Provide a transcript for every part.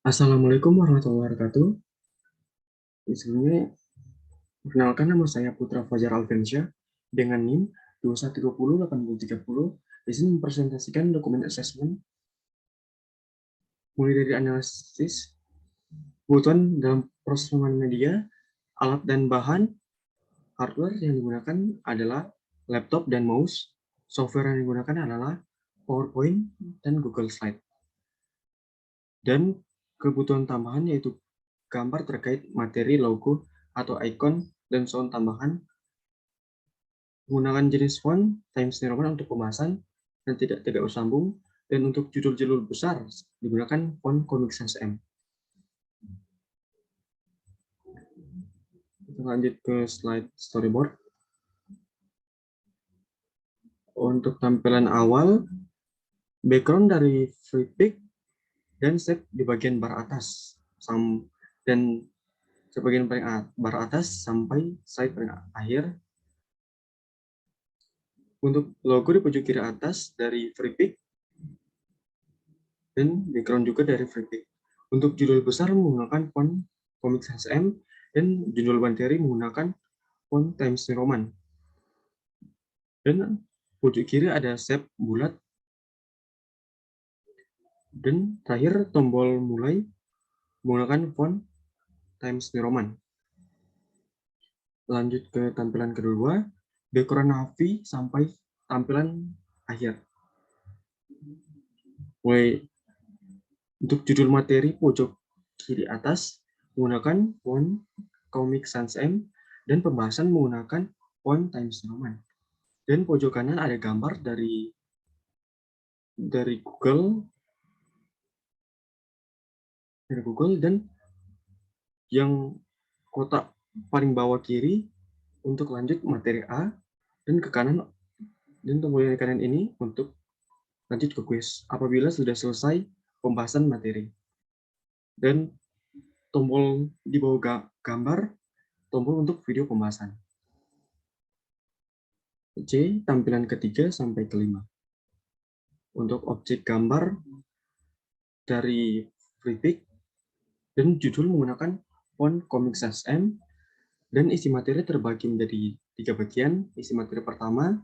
Assalamualaikum warahmatullahi wabarakatuh. Sebelumnya, perkenalkan nama saya Putra Fajar Alfensyah dengan NIM 21208030. Di sini mempresentasikan dokumen asesmen mulai dari analisis kebutuhan dalam proses pengembangan media, alat dan bahan, hardware yang digunakan adalah laptop dan mouse, software yang digunakan adalah PowerPoint dan Google Slide. Dan kebutuhan tambahan yaitu gambar terkait materi, logo, atau icon, dan sound tambahan menggunakan jenis font Times New Roman untuk pembahasan dan tidak bersambung, dan untuk judul-judul besar digunakan font Comic Sans M. Kita lanjut ke slide storyboard. Untuk tampilan awal, background dari FreePic dan shape di bagian bar atas, dan sebagian paling bar atas sampai slide paling akhir. Untuk logo di pojok kiri atas dari FreePic dan background juga dari FreePic. Untuk judul besar menggunakan font Comic Sans M dan judul materi menggunakan font Times New Roman. Dan pojok kiri ada shape bulat. Dan terakhir tombol mulai menggunakan font Times New Roman. Lanjut ke tampilan kedua, background Navi sampai tampilan akhir. Mulai untuk judul materi pojok kiri atas menggunakan font Comic Sans M dan pembahasan menggunakan font Times New Roman. Dan pojok kanan ada gambar dari Google dan yang kotak paling bawah kiri untuk lanjut materi A, dan ke kanan dan tombol yang kanan ini untuk lanjut ke kuis apabila sudah selesai pembahasan materi. Dan tombol di bawah gambar tombol untuk video pembahasan. C, tampilan ketiga sampai kelima. Untuk objek gambar dari FreePic dan judul menggunakan font Comic Sans M, dan isi materi terbagi menjadi 3 bagian. Isi materi pertama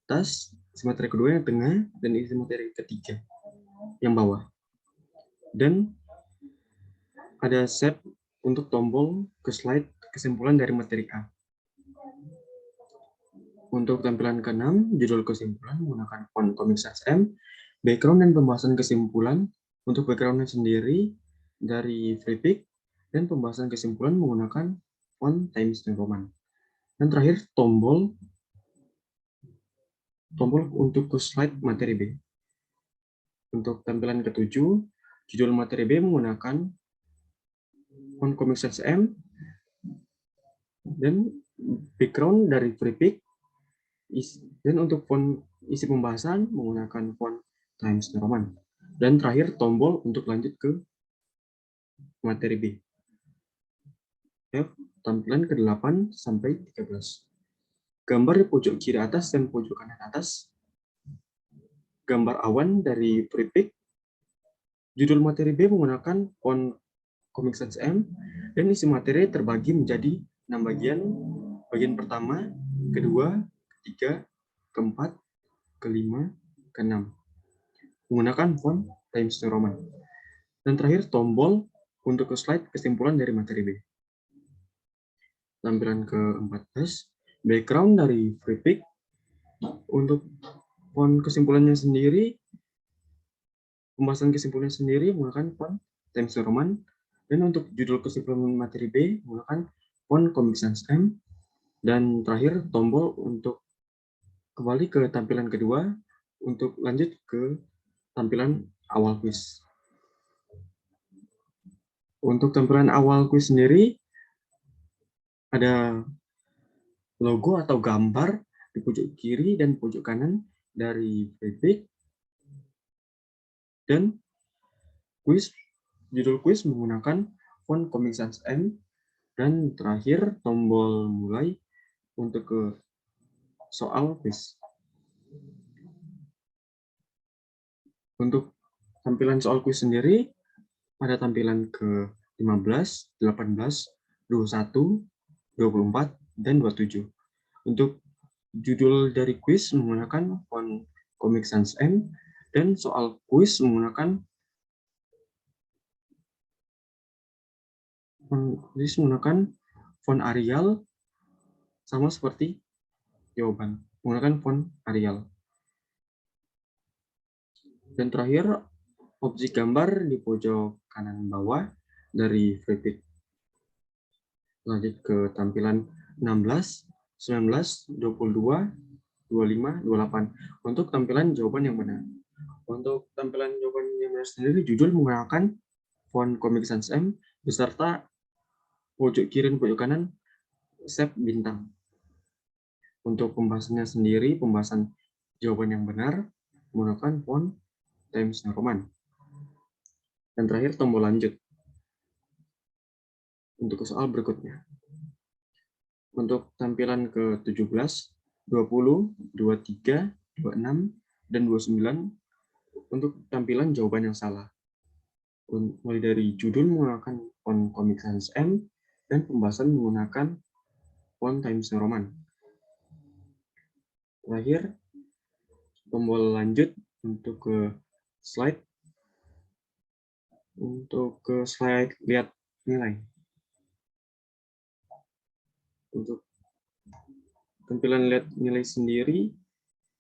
atas, isi materi kedua yang tengah, dan isi materi ketiga yang bawah. Dan ada shape untuk tombol ke slide kesimpulan dari materi A. Untuk tampilan ke-6, judul kesimpulan menggunakan font Comic Sans M, background dan pembahasan kesimpulan. Untuk backgroundnya sendiri dari FreePic, dan pembahasan kesimpulan menggunakan font Times New Roman. Dan terakhir tombol untuk ke slide materi B. Untuk tampilan ke-7, judul materi B menggunakan font Comic Sans M, dan background dari FreePic, dan untuk font isi pembahasan menggunakan font Times New Roman. Dan terakhir tombol untuk lanjut ke materi B. F, tampilan ke-8 sampai 13. Gambar di pojok kiri atas dan pojok kanan atas, gambar awan dari FreePic. Judul materi B menggunakan font Comic Sans M, dan isi materi terbagi menjadi 6 bagian. Bagian pertama, kedua, ketiga, keempat, kelima, keenam. Menggunakan font Times New Roman. Dan terakhir tombol untuk ke slide kesimpulan dari materi B. Tampilan ke-14, background dari FreePic. Untuk font kesimpulannya sendiri, pembahasan kesimpulannya sendiri menggunakan font Times New Roman. Dan untuk judul kesimpulan materi B menggunakan font Comic Sans M. Dan terakhir tombol untuk kembali ke tampilan kedua untuk lanjut ke tampilan awal kuis. Untuk tampilan awal kuis sendiri ada logo atau gambar di pojok kiri dan pojok kanan dari FreePic, dan judul kuis menggunakan font Comic Sans M, dan terakhir tombol mulai untuk ke soal kuis. Untuk tampilan soal kuis sendiri pada tampilan ke-15, 18, 21, 24, dan 27. Untuk judul dari kuis menggunakan font Comic Sans M, dan soal kuis menggunakan font Arial, sama seperti jawaban, menggunakan font Arial. Dan terakhir, objek gambar di pojok kanan bawah dari Freepik. Lanjut ke tampilan 16, 19, 22, 25, 28. Untuk tampilan jawaban yang benar. Untuk tampilan jawaban yang benar sendiri, judul menggunakan font Comic Sans M beserta pojok kiri dan pojok kanan shape bintang. Untuk pembahasannya sendiri, pembahasan jawaban yang benar menggunakan font Times New Roman. Dan terakhir, tombol lanjut. Untuk soal berikutnya. Untuk tampilan ke-17, 20, 23, 26, dan 29 untuk tampilan jawaban yang salah. Mulai dari judul menggunakan font Comic Sans M dan pembahasan menggunakan font Times New Roman. Terakhir, tombol lanjut untuk ke slide. Untuk ke slide lihat nilai. Untuk tampilan lihat nilai sendiri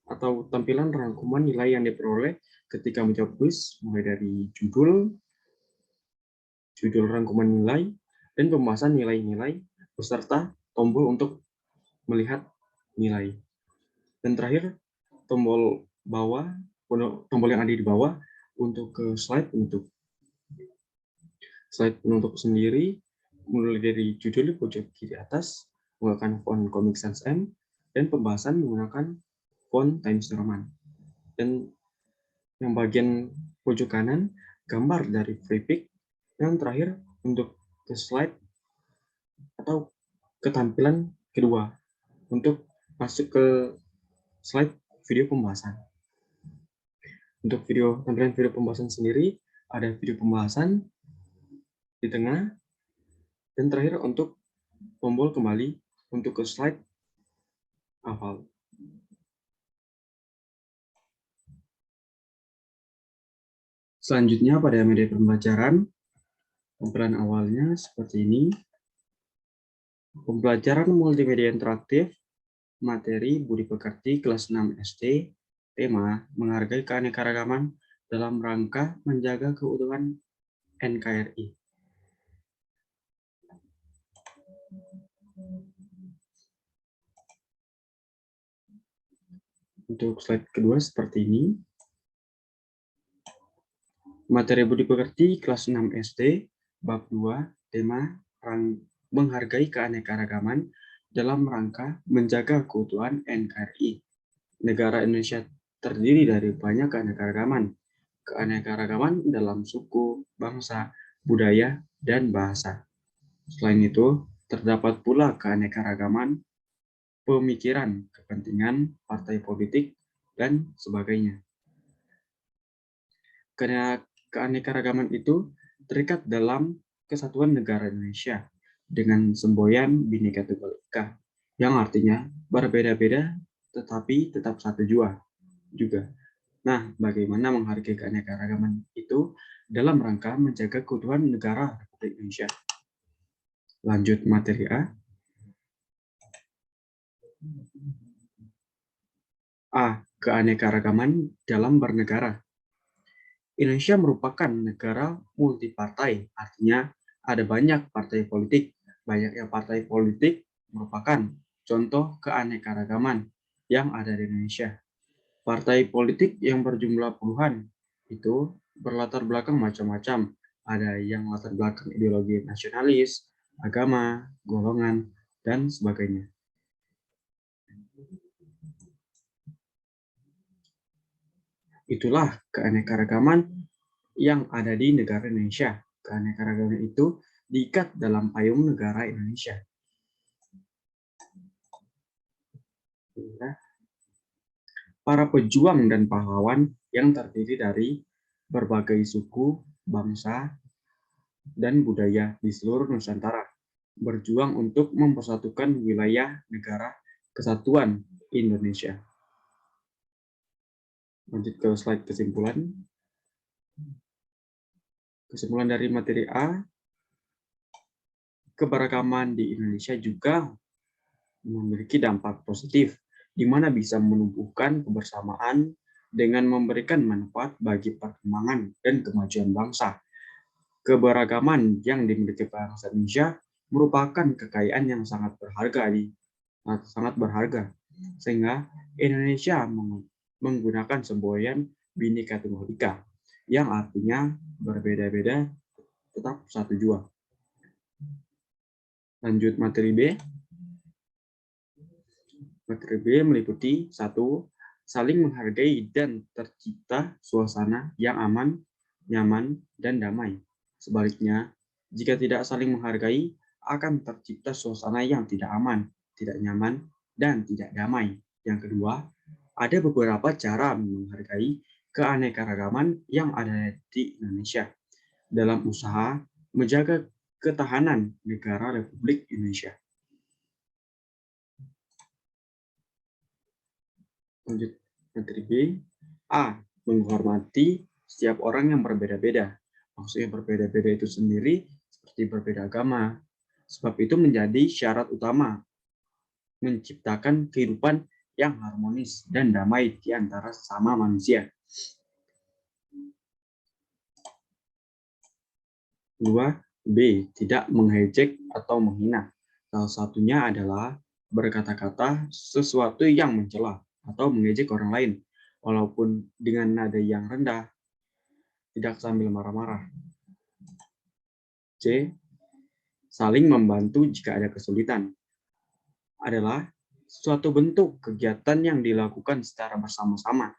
atau tampilan rangkuman nilai yang diperoleh ketika menjawab kuis, mulai dari judul rangkuman nilai, dan pembahasan nilai-nilai beserta tombol untuk melihat nilai. Dan terakhir, tombol yang ada di bawah untuk ke slide penutup. Slide penutup sendiri mulai dari judul di pojok kiri atas menggunakan font Comic Sans M dan pembahasan menggunakan font Times New Roman. Dan yang bagian pojok kanan gambar dari Freepik. Yang terakhir untuk ke slide atau ketampilan kedua untuk masuk ke slide video pembahasan. Untuk tampilan video pembahasan sendiri ada video pembahasan di tengah, dan terakhir untuk tombol kembali untuk ke slide hafal. Selanjutnya pada media pembelajaran, tampilan awalnya seperti ini. Pembelajaran multimedia interaktif, materi Budi Pekerti kelas 6 SD, tema menghargai keanekaragaman dalam rangka menjaga keutuhan NKRI. Untuk slide kedua seperti ini. Materi Budi Pekerti kelas 6 SD, bab 2, tema menghargai keanekaragaman dalam rangka menjaga keutuhan NKRI. Negara Indonesia terdiri dari banyak keanekaragaman. Keanekaragaman dalam suku, bangsa, budaya, dan bahasa. Selain itu, terdapat pula keanekaragaman pemikiran, kepentingan, partai politik, dan sebagainya. Karena keanekaragaman itu terikat dalam kesatuan negara Indonesia dengan semboyan Bhinneka Tunggal Ika, yang artinya berbeda-beda tetapi tetap satu jua juga. Nah, bagaimana menghargai keanekaragaman itu dalam rangka menjaga keutuhan negara Republik Indonesia? Lanjut materi A. Keanekaragaman dalam bernegara. Indonesia merupakan negara multipartai, artinya ada banyak partai politik. Banyaknya partai politik merupakan contoh keanekaragaman yang ada di Indonesia. Partai politik yang berjumlah puluhan itu berlatar belakang macam-macam. Ada yang latar belakang ideologi nasionalis, agama, golongan, dan sebagainya. Itulah keanekaragaman yang ada di negara Indonesia. Keanekaragaman itu diikat dalam payung negara Indonesia. Para pejuang dan pahlawan yang terdiri dari berbagai suku, bangsa, dan budaya di seluruh Nusantara, berjuang untuk mempersatukan wilayah negara kesatuan Indonesia. Lanjut ke slide kesimpulan. Kesimpulan dari materi A, keberagaman di Indonesia juga memiliki dampak positif, di mana bisa menumbuhkan kebersamaan dengan memberikan manfaat bagi perkembangan dan kemajuan bangsa. Keberagaman yang dimiliki bangsa Indonesia merupakan kekayaan yang sangat berharga, sehingga Indonesia menggunakan semboyan Bhinneka Tunggal Ika, yang artinya berbeda-beda tetap satu jua. Lanjut materi B. Materi B meliputi 1. Saling menghargai dan tercipta suasana yang aman, nyaman, dan damai. Sebaliknya, jika tidak saling menghargai, akan tercipta suasana yang tidak aman, tidak nyaman, dan tidak damai. Yang kedua, ada beberapa cara menghargai keanekaragaman yang ada di Indonesia dalam usaha menjaga ketahanan negara Republik Indonesia. Lanjut materi B. A. Menghormati setiap orang yang berbeda-beda. Maksudnya berbeda-beda itu sendiri seperti berbeda agama. Sebab itu menjadi syarat utama menciptakan kehidupan yang harmonis dan damai di antara sesama manusia. 2. B. Tidak mengejek atau menghina. Salah satunya adalah berkata-kata sesuatu yang mencela atau mengejek orang lain, walaupun dengan nada yang rendah, tidak sambil marah-marah. C. Saling membantu jika ada kesulitan. Adalah suatu bentuk kegiatan yang dilakukan secara bersama-sama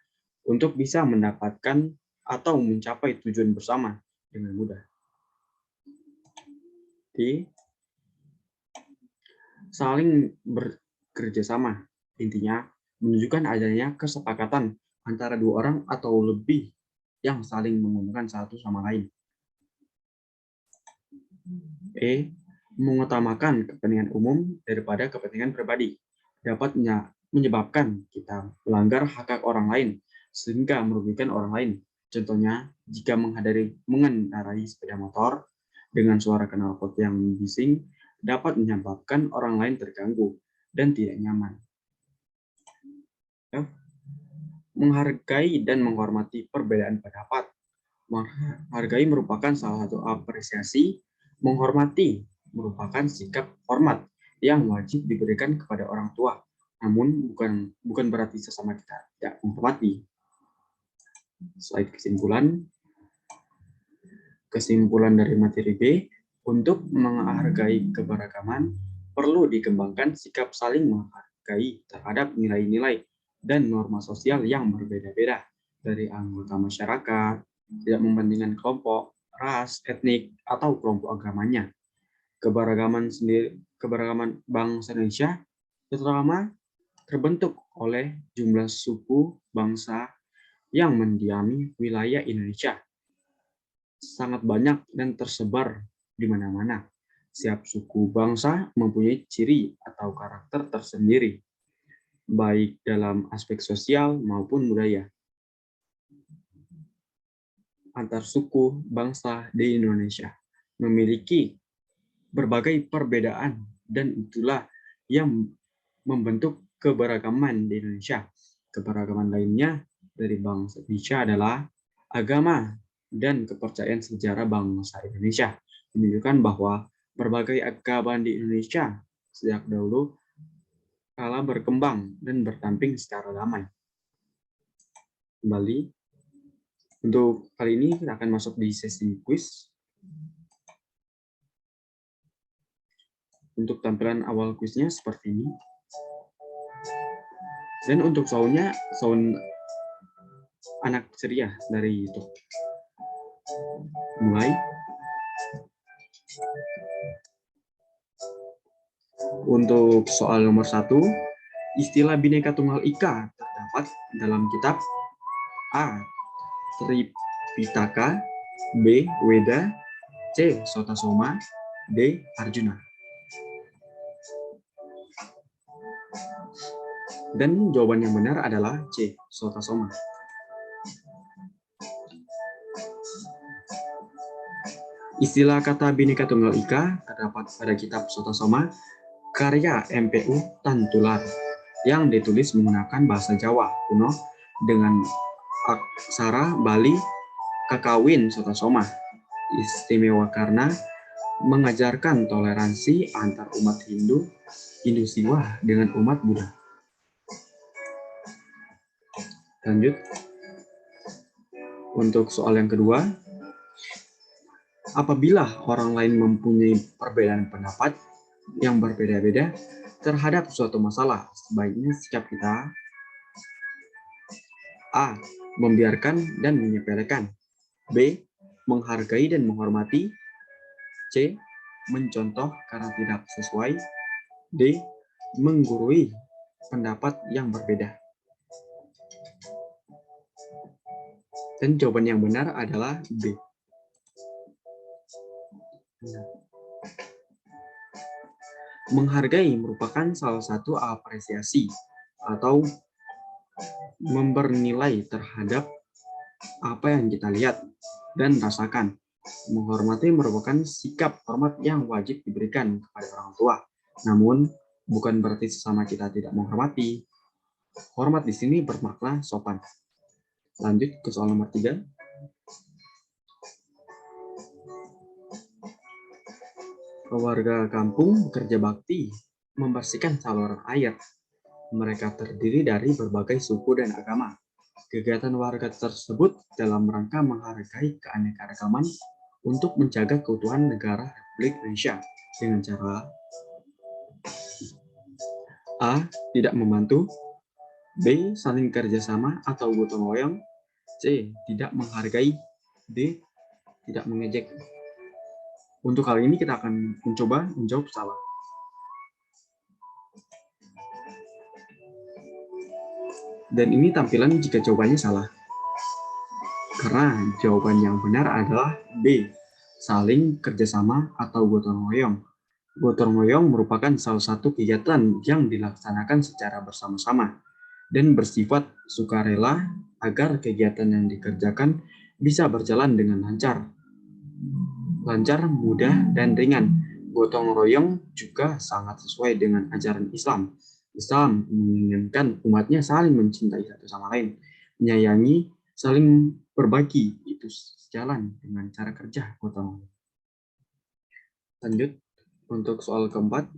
untuk bisa mendapatkan atau mencapai tujuan bersama dengan mudah. D. Saling bekerja sama. Intinya, menunjukkan adanya kesepakatan antara dua orang atau lebih yang saling menguntungkan satu sama lain. E. Mengutamakan kepentingan umum daripada kepentingan pribadi. Dapat menyebabkan kita melanggar hak orang lain sehingga merugikan orang lain. Contohnya, jika mengendarai sepeda motor dengan suara knalpot yang bising, dapat menyebabkan orang lain terganggu dan tidak nyaman. Menghargai dan menghormati perbedaan pendapat. Menghargai merupakan salah satu apresiasi, menghormati merupakan sikap hormat yang wajib diberikan kepada orang tua. Namun bukan berarti sesama kita tidak menghormati. Slide kesimpulan. Kesimpulan dari materi B, untuk menghargai keberagaman perlu dikembangkan sikap saling menghargai terhadap nilai-nilai dan norma sosial yang berbeda-beda dari anggota masyarakat, tidak mementingkan kelompok, ras, etnik, atau kelompok agamanya. Keberagaman bangsa Indonesia terutama terbentuk oleh jumlah suku bangsa yang mendiami wilayah Indonesia. Sangat banyak dan tersebar di mana-mana. Setiap suku bangsa mempunyai ciri atau karakter tersendiri, baik dalam aspek sosial maupun budaya. Antar suku bangsa di Indonesia memiliki berbagai perbedaan dan itulah yang membentuk keberagaman di Indonesia. Keberagaman lainnya dari bangsa Indonesia adalah agama dan kepercayaan sejarah bangsa Indonesia. Menunjukkan bahwa berbagai agama di Indonesia sejak dahulu kala berkembang dan berdamping secara damai. Kembali, untuk kali ini kita akan masuk di sesi quiz. Untuk tampilan awal kuisnya seperti ini. Dan untuk soundnya, sound anak ceria dari YouTube. Mulai. Untuk soal nomor 1, istilah Bhinneka Tunggal Ika terdapat dalam kitab A. Tripitaka, B. Weda, C. Sotasoma, D. Arjuna. Dan jawaban yang benar adalah C. Sotasoma. Istilah kata Bhinneka Tunggal Ika terdapat pada kitab Sotasoma karya MPU Tantular yang ditulis menggunakan bahasa Jawa kuno dengan aksara Bali Kakawin Sotasoma. Istimewa karena mengajarkan toleransi antar umat Hindu Siwa dengan umat Buddha. Lanjut. Untuk soal yang kedua, apabila orang lain mempunyai perbedaan pendapat yang berbeda-beda terhadap suatu masalah, sebaiknya sikap kita A. Membiarkan dan menyepelekan, B. Menghargai dan menghormati, C. Mencontoh karena tidak sesuai, D. Menggurui pendapat yang berbeda. Dan jawaban yang benar adalah B. Menghargai merupakan salah satu apresiasi atau membernilai terhadap apa yang kita lihat dan rasakan. Menghormati merupakan sikap hormat yang wajib diberikan kepada orang tua. Namun, bukan berarti sesama kita tidak menghormati. Hormat di sini bermakna sopan. Lanjut ke soal nomor 3. Warga kampung bekerja bakti membersihkan saluran air. Mereka terdiri dari berbagai suku dan agama. Kegiatan warga tersebut dalam rangka menghargai keanekaragaman untuk menjaga keutuhan negara Republik Indonesia dengan cara A. Tidak membantu, B. Saling kerjasama atau gotong royong, C. Tidak menghargai, D. Tidak mengejek. Untuk hal ini kita akan mencoba menjawab salah. Dan ini tampilan jika jawabannya salah. Karena jawaban yang benar adalah B. Saling kerjasama atau gotong royong. Gotong royong merupakan salah satu kegiatan yang dilaksanakan secara bersama-sama dan bersifat sukarela agar kegiatan yang dikerjakan bisa berjalan dengan lancar, mudah, dan ringan. Gotong royong juga sangat sesuai dengan ajaran Islam. Islam menginginkan umatnya saling mencintai satu sama lain, menyayangi, saling berbagi. Itu sejalan dengan cara kerja gotong royong. Lanjut untuk soal keempat.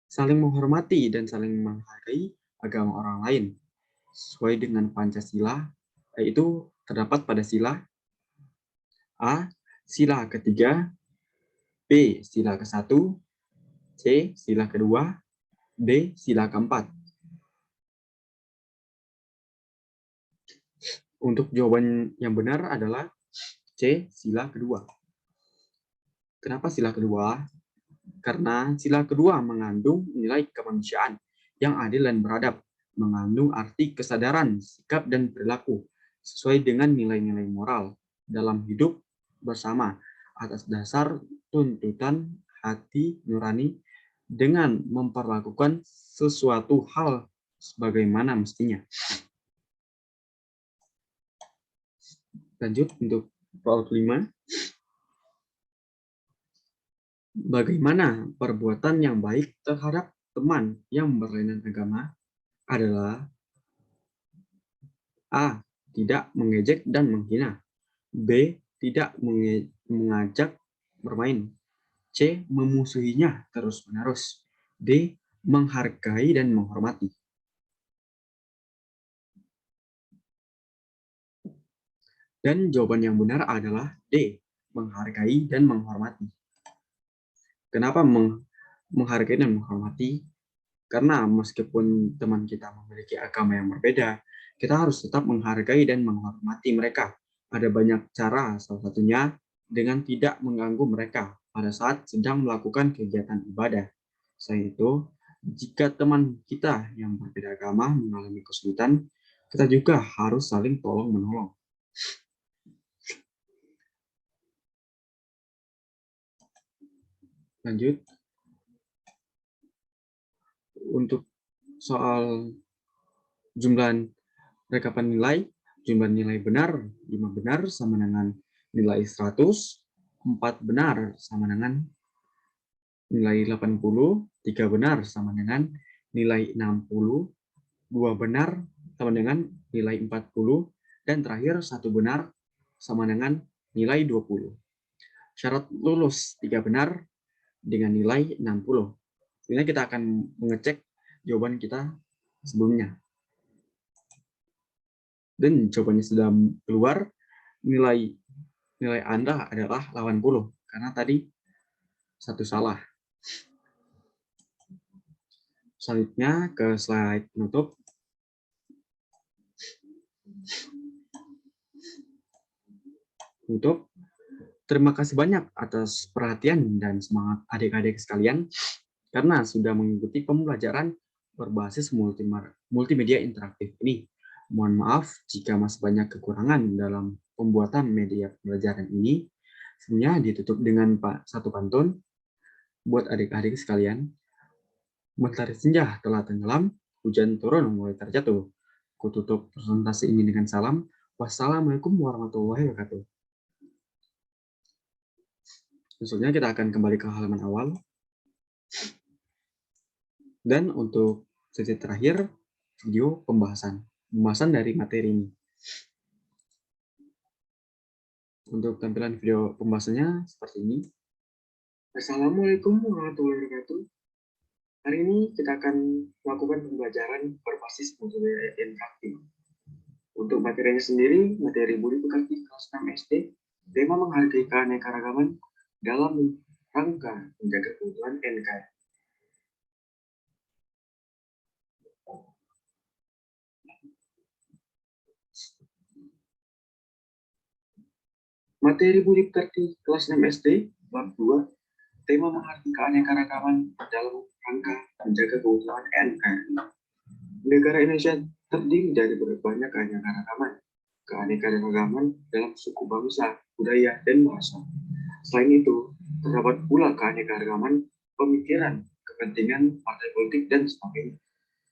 Saling menghormati dan saling menghargai agama orang lain sesuai dengan Pancasila, yaitu terdapat pada sila A. Sila ketiga, B. Sila ke-1, C. Sila kedua, D. Sila keempat. Untuk jawaban yang benar adalah C. Sila kedua. Kenapa sila kedua? Karena sila kedua mengandung nilai kemanusiaan yang adil dan beradab, mengandung arti kesadaran, sikap, dan perilaku sesuai dengan nilai-nilai moral dalam hidup bersama atas dasar tuntutan hati nurani dengan memperlakukan sesuatu hal sebagaimana mestinya. Lanjut untuk soal kelima. Bagaimana perbuatan yang baik terhadap teman yang berlainan agama adalah A. Tidak mengejek dan menghina, B. Tidak mengajak bermain, C. Memusuhinya terus-menerus, D. Menghargai dan menghormati. Dan jawaban yang benar adalah D. Menghargai dan menghormati. Kenapa menghargai dan menghormati? Karena meskipun teman kita memiliki agama yang berbeda, kita harus tetap menghargai dan menghormati mereka. Ada banyak cara, salah satunya dengan tidak mengganggu mereka pada saat sedang melakukan kegiatan ibadah. Selain itu, jika teman kita yang berbeda agama mengalami kesulitan, kita juga harus saling tolong-menolong. Lanjut, untuk soal jumlah rekapan nilai, jumlah nilai benar 5 benar sama dengan nilai 100, 4 benar sama dengan nilai 80, 3 benar sama dengan nilai 60, 2 benar sama dengan nilai 40, dan terakhir 1 benar sama dengan nilai 20. Syarat lulus 3 benar dengan nilai 60. Ini kita akan mengecek jawaban kita sebelumnya. Dan jawabannya sudah keluar, nilai Anda adalah 80 karena tadi satu salah. Selanjutnya ke slide penutup. Terima kasih banyak atas perhatian dan semangat adik-adik sekalian karena sudah mengikuti pembelajaran berbasis multimedia interaktif ini. Mohon maaf jika masih banyak kekurangan dalam pembuatan media pembelajaran ini. Sebenarnya ditutup dengan satu pantun buat adik-adik sekalian. Mentari senja telah tenggelam, hujan turun mulai terjatuh. Ku tutup presentasi ini dengan salam. Wassalamualaikum warahmatullahi wabarakatuh. Maksudnya kita akan kembali ke halaman awal. Dan untuk sesi terakhir, video pembahasan dari materi ini. Untuk tampilan video pembahasannya seperti ini. Assalamualaikum warahmatullahi wabarakatuh. Hari ini kita akan melakukan pembelajaran berbasis multimedia interaktif. Untuk materinya sendiri, materi Budi Pekerti kelas 6 SD, tema menghargai keanekaragaman dalam rangka menjaga keutuhan NKRI. Materi Budi Pekerti kelas 6 SD, bab 2, tema menghargai keanekaragaman dalam rangka menjaga keutuhan NKRI. Negara Indonesia terdiri dari banyak keanekaragaman dalam suku bangsa, budaya, dan bahasa. Selain itu, terdapat pula keanekaragaman pemikiran, kepentingan, partai politik, dan sebagainya.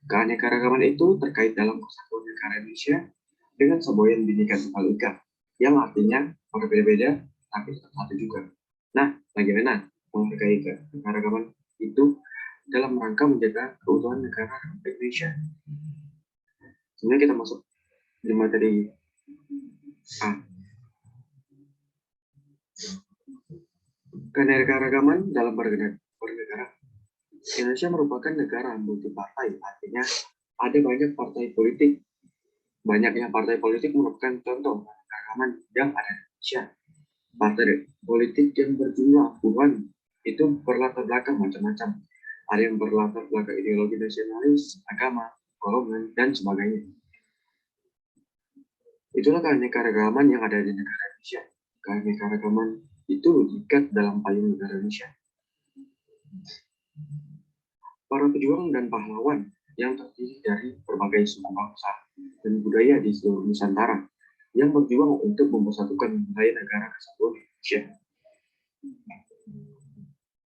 Keanekaragaman itu terkait dalam kesatuan negara Indonesia dengan semboyan Bhinneka Tunggal Ika, yang artinya berbeda-beda tapi tetap satu juga. Nah, bagaimana menghargai keanekaragaman itu dalam rangka menjaga keutuhan negara Indonesia? Sebenarnya kita masuk di materi A. Keanekaragaman dalam bernegara. Indonesia merupakan negara multipartai, artinya ada banyak partai politik. Banyaknya partai politik merupakan contoh keanekaragaman yang ada di Indonesia. Partai politik yang berjumlah puluhan itu berlatar belakang macam-macam. Ada yang berlatar belakang ideologi nasionalis, agama, golongan, dan sebagainya. Itulah keanekaragaman yang ada di negara Indonesia. Keanekaragaman itu diikat dalam payung negara Indonesia. Para pejuang dan pahlawan yang terdiri dari berbagai suku bangsa dan budaya di seluruh Nusantara yang berjuang untuk mempersatukan wilayah negara kesatuan Indonesia.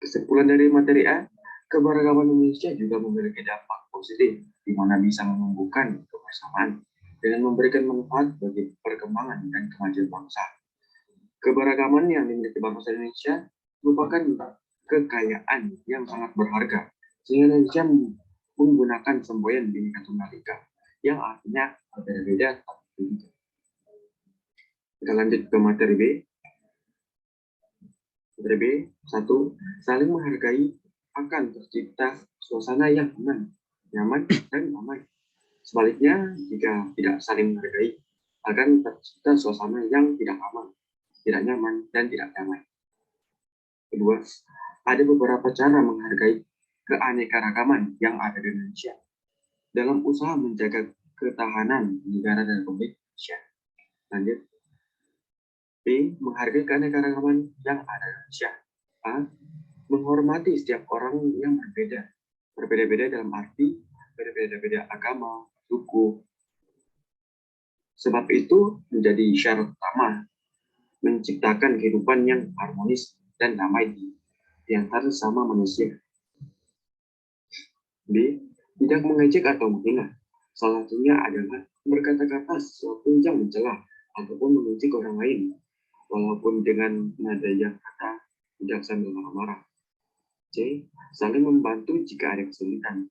Kesimpulan dari materi A, keberagaman Indonesia juga memiliki dampak positif, di mana bisa menumbuhkan kebersamaan dengan memberikan manfaat bagi perkembangan dan kemajuan bangsa. Keberagaman yang dimiliki bangsa Indonesia merupakan kekayaan yang sangat berharga, sehingga Indonesia menggunakan semboyan Bhinneka Tunggal Ika, yang artinya berbeda-beda tapi berbeda. Kita lanjut ke materi B. Materi B, 1. Saling menghargai akan tercipta suasana yang aman, nyaman, dan damai. Sebaliknya, jika tidak saling menghargai, akan tercipta suasana yang tidak aman, tidak nyaman, dan tidak damai. Kedua, ada beberapa cara menghargai keanekaragaman yang ada di Indonesia dalam usaha menjaga ketahanan negara dan Republik Indonesia. Lanjut. B. Menghargai keanekaragaman yang ada di Indonesia. A. Menghormati setiap orang yang berbeda. Berbeda-beda dalam arti berbeda-beda agama, suku. Sebab itu menjadi syarat utama menciptakan kehidupan yang harmonis dan damai di di antara sesama manusia. B. Tidak mengejek atau menghina. Salah satunya adalah berkata-kata sesuatu yang mencela ataupun mengunci orang lain, walaupun dengan nada yang kata tidak sambil marah-marah. C. Saling membantu jika ada kesulitan.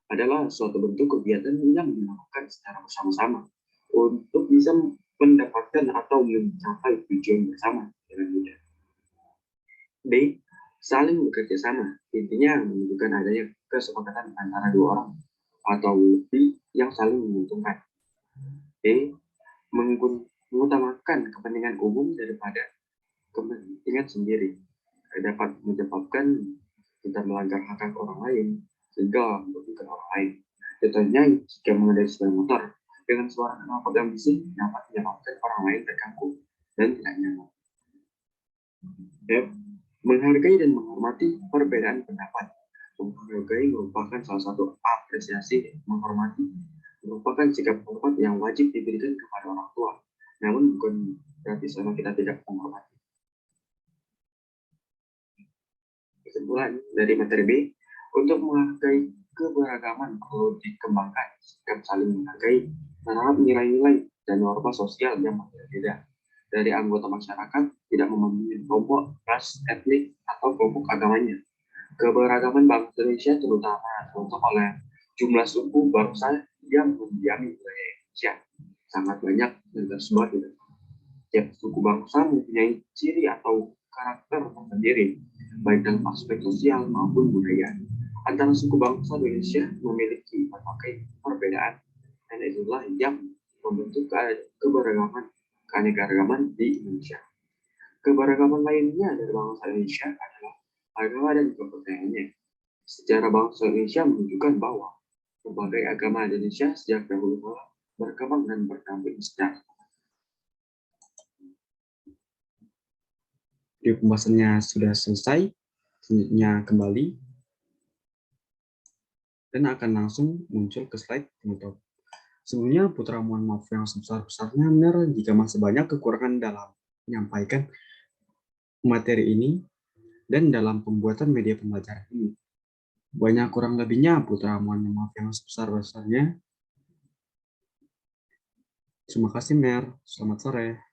Adalah suatu bentuk kegiatan yang dilakukan secara bersama-sama untuk bisa mendapatkan atau mencapai tujuan bersama dengan mudah. D. Saling bekerja sama. Intinya menunjukkan adanya kesepakatan antara dua orang atau lebih yang saling menguntungkan. D. Mengutamakan kepentingan umum daripada kepentingan sendiri. Dapat menyebabkan kita melanggar hak orang lain sehingga merugikan orang lain. Contohnya, jika mengendarai sepeda motor dengan suara knalpot yang bising dapat menyebabkan orang lain terganggu dan tidak nyaman. F. Menghargai dan menghormati perbedaan pendapat. Menghargai merupakan salah satu apresiasi. Menghormati merupakan sikap hormat yang wajib diberikan kepada orang tua. Namun bukan berarti sama kita tidak menghormati. Kesimpulan dari materi B, untuk menghargai keberagaman perlu dikembangkan sikap saling menghargai terhadap nilai-nilai dan norma sosial yang berbeda dari anggota masyarakat, tidak memandang kelompok, ras, etnik, atau kelompok agamanya. Keberagaman bangsa Indonesia terutama terbentuk oleh jumlah suku bangsa yang mendiami wilayah Indonesia sangat banyak dan tersebar di setiap suku bangsa mempunyai ciri atau karakter tersendiri, baik dalam aspek sosial maupun budaya. Antara suku bangsa Indonesia memiliki berbagai perbedaan, dan itulah yang membentuk keberagaman keanekaragaman di Indonesia. Keberagaman lainnya dari bangsa Indonesia adalah agama dan kepercayaannya. Sejarah bangsa Indonesia menunjukkan bahwa berbagai agama Indonesia sejak dahulu kala berkembang dan berdamping sejarah. Video pembahasannya sudah selesai, selanjutnya kembali dan akan langsung muncul ke slide penutup. Sebelumnya, Putra mohon maaf yang sebesar-besarnya benar jika masih banyak kekurangan dalam menyampaikan materi ini dan dalam pembuatan media pembelajaran ini. Banyak kurang lebihnya, Putra mohon maaf yang sebesar-besarnya. Terima kasih, Mer. Selamat sore.